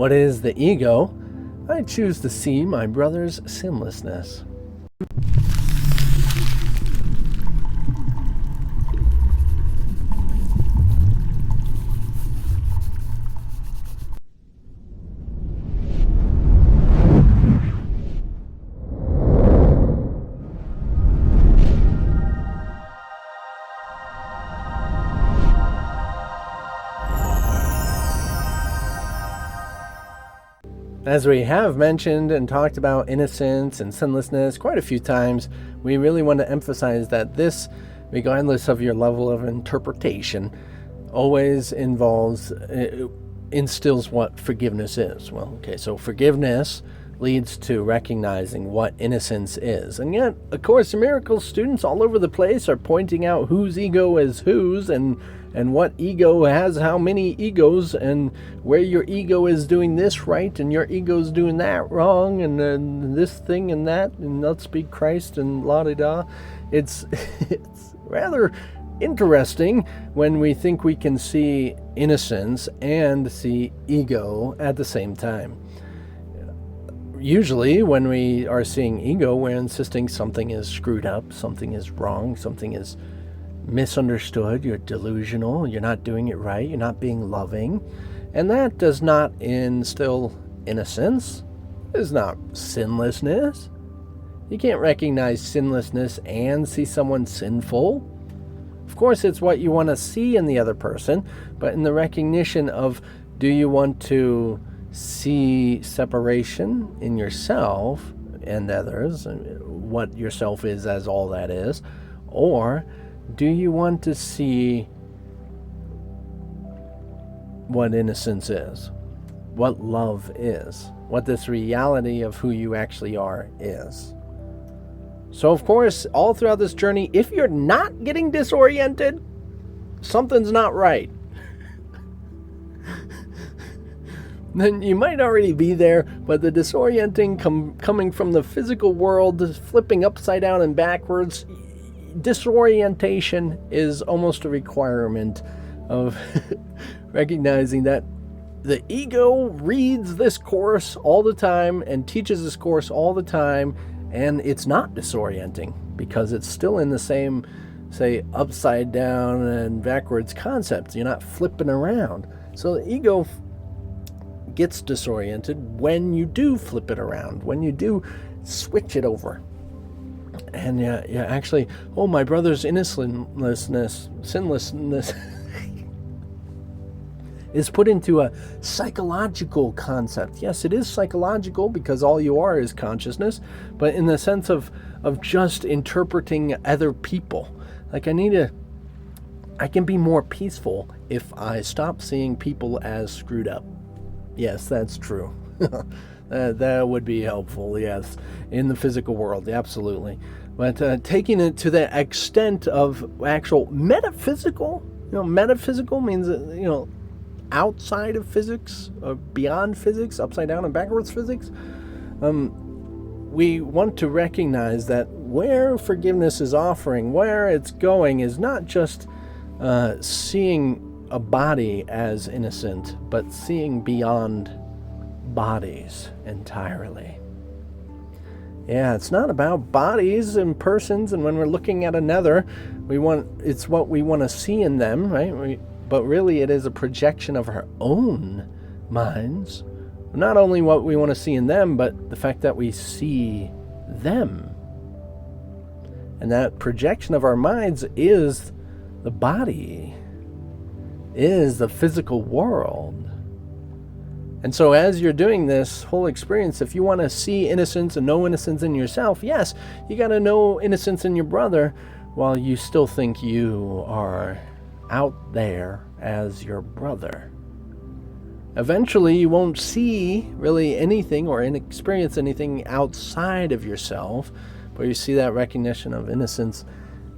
What is the ego? I choose to see my brother's sinlessness. As we have mentioned and talked about innocence and sinlessness quite a few times, we really want to emphasize that this, regardless of your level of interpretation, always instills what forgiveness is. Well, okay, so forgiveness leads to recognizing what innocence is. And yet, of course, miracle students all over the place are pointing out whose ego is whose and what ego has how many egos, and where your ego is doing this right and your ego is doing that wrong, and this thing and that, and let's be Christ and la-di-da. It's rather interesting when we think we can see innocence and see ego at the same time. Usually when we are seeing ego, we're insisting something is screwed up, something is wrong, something is misunderstood, you're delusional, you're not doing it right, you're not being loving. And that does not instill innocence. It's not sinlessness. You can't recognize sinlessness and see someone sinful. Of course, it's what you want to see in the other person, but in the recognition of, do you want to see separation in yourself and others, what yourself is as all that is, or do you want to see what innocence is, what love is, what this reality of who you actually are is? So, of course, all throughout this journey, if you're not getting disoriented, something's not right. Then you might already be there, but the disorienting coming from the physical world, flipping upside down and backwards, disorientation is almost a requirement of recognizing that the ego reads this course all the time and teaches this course all the time, and it's not disorienting because it's still in the same, say, upside down and backwards concept. You're not flipping around. So the ego gets disoriented when you do flip it around, when you do switch it over. And yeah, actually, oh, my brother's sinlessness is put into a psychological concept. Yes, it is psychological because all you are is consciousness, but in the sense of just interpreting other people. Like I can be more peaceful if I stop seeing people as screwed up. Yes, that's true. That would be helpful, yes, in the physical world, absolutely. But taking it to the extent of actual metaphysical, metaphysical means, outside of physics, or beyond physics, upside down and backwards physics. We want to recognize that where forgiveness is offering, where it's going, is not just seeing a body as innocent, but seeing beyond bodies entirely. Yeah, it's not about bodies and persons, and when we're looking at another, it's what we want to see in them, right? But really it is a projection of our own minds. Not only what we want to see in them, but the fact that we see them. And that projection of our minds is the body, is the physical world. And so as you're doing this whole experience, if you want to see innocence and know innocence in yourself, yes, you got to know innocence in your brother while you still think you are out there as your brother. Eventually, you won't see really anything or experience anything outside of yourself, but you see that recognition of innocence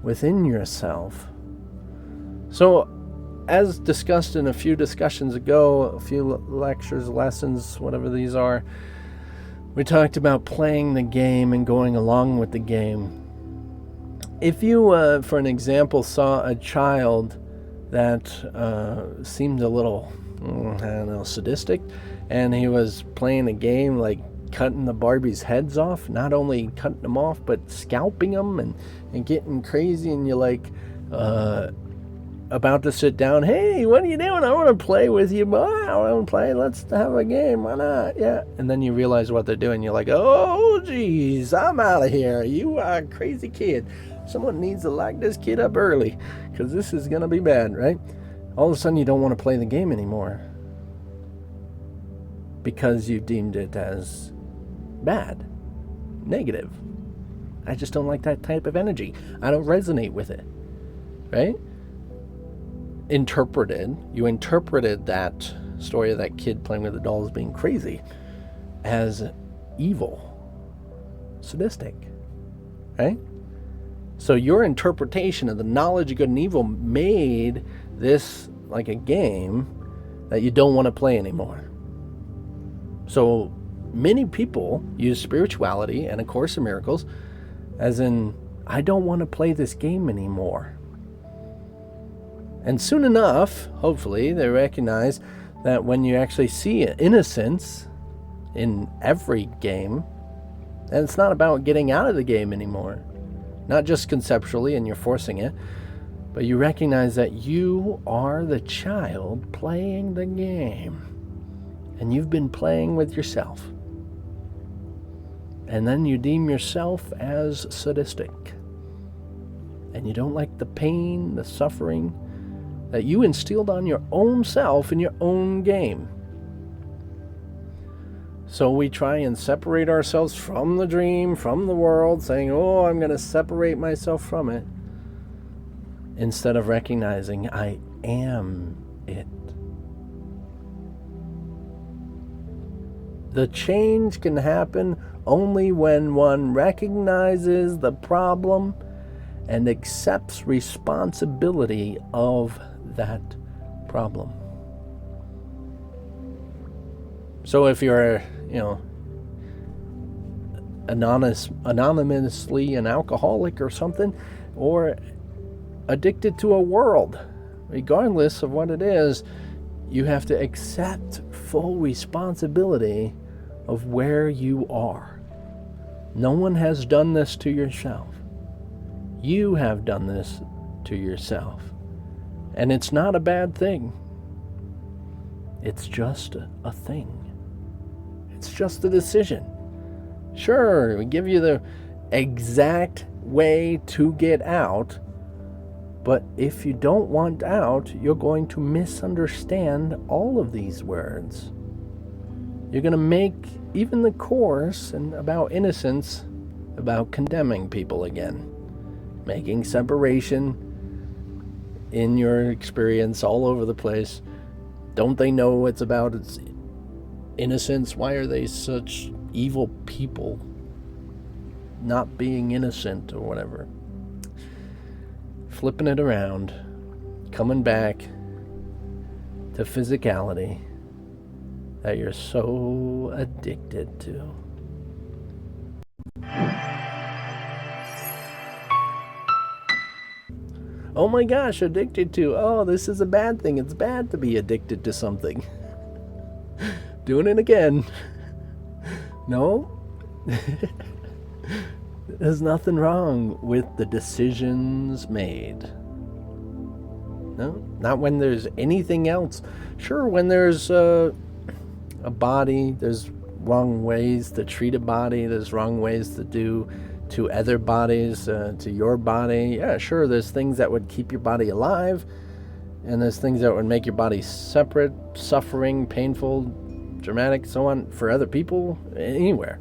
within yourself. So, as discussed in a few discussions ago, a few lectures, lessons, whatever these are, we talked about playing the game and going along with the game. If you, for an example, saw a child that seemed a little, sadistic, and he was playing a game like cutting the Barbies' heads off, not only cutting them off, but scalping them and getting crazy, and you're like, about to sit down. Hey, what are you doing? I want to play with you, boy. I want to play. Let's have a game. Why not? Yeah. And then you realize what they're doing. You're like, oh, geez, I'm out of here. You are a crazy kid. Someone needs to lock this kid up early, because this is going to be bad, right? All of a sudden, you don't want to play the game anymore because you deemed it as bad, negative. I just don't like that type of energy. I don't resonate with it, right? You interpreted that story of that kid playing with the dolls being crazy as evil, sadistic, right? So your interpretation of the knowledge of good and evil made this like a game that you don't want to play anymore. So many people use spirituality and A Course in Miracles as in, I don't want to play this game anymore. And soon enough, hopefully, they recognize that when you actually see innocence in every game, and it's not about getting out of the game anymore, not just conceptually and you're forcing it, but you recognize that you are the child playing the game, and you've been playing with yourself. And then you deem yourself as sadistic, and you don't like the pain, the suffering that you instilled on your own self in your own game. So we try and separate ourselves from the dream, from the world, saying, oh, I'm going to separate myself from it, instead of recognizing I am it. The change can happen only when one recognizes the problem and accepts responsibility of that problem. So if you're, anonymously an alcoholic or something, or addicted to a world, regardless of what it is, you have to accept full responsibility of where you are. No one has done this to yourself. You have done this to yourself. And it's not a bad thing. It's just a thing. It's just a decision. Sure, we give you the exact way to get out, but if you don't want out, you're going to misunderstand all of these words. You're going to make even the Course and about innocence about condemning people again, making separation in your experience all over the place. Don't they know it's about its innocence? Why are they such evil people, not being innocent or whatever? Flipping it around, coming back to physicality that you're so addicted to. Oh my gosh, addicted to. Oh, this is a bad thing. It's bad to be addicted to something. Doing it again. No. There's nothing wrong with the decisions made. No, not when there's anything else. Sure, when there's a body, there's wrong ways to treat a body, there's wrong ways to do to other bodies, to your body. Yeah, sure, there's things that would keep your body alive, and there's things that would make your body separate, suffering, painful, dramatic, so on, for other people, anywhere.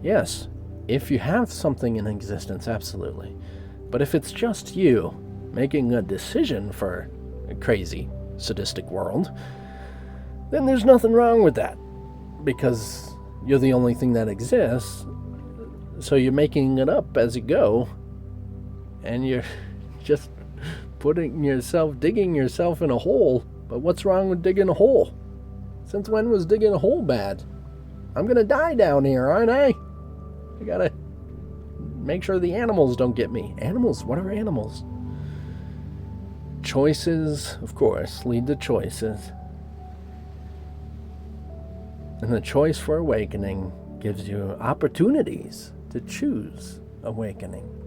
Yes, if you have something in existence, absolutely. But if it's just you making a decision for a crazy, sadistic world, then there's nothing wrong with that, because you're the only thing that exists. So you're making it up as you go, and you're just digging yourself in a hole. But what's wrong with digging a hole? Since when was digging a hole bad? I'm gonna die down here, aren't I? I gotta make sure the animals don't get me. Animals? What are animals? Choices, of course, lead to choices. And the choice for awakening gives you opportunities to choose awakening.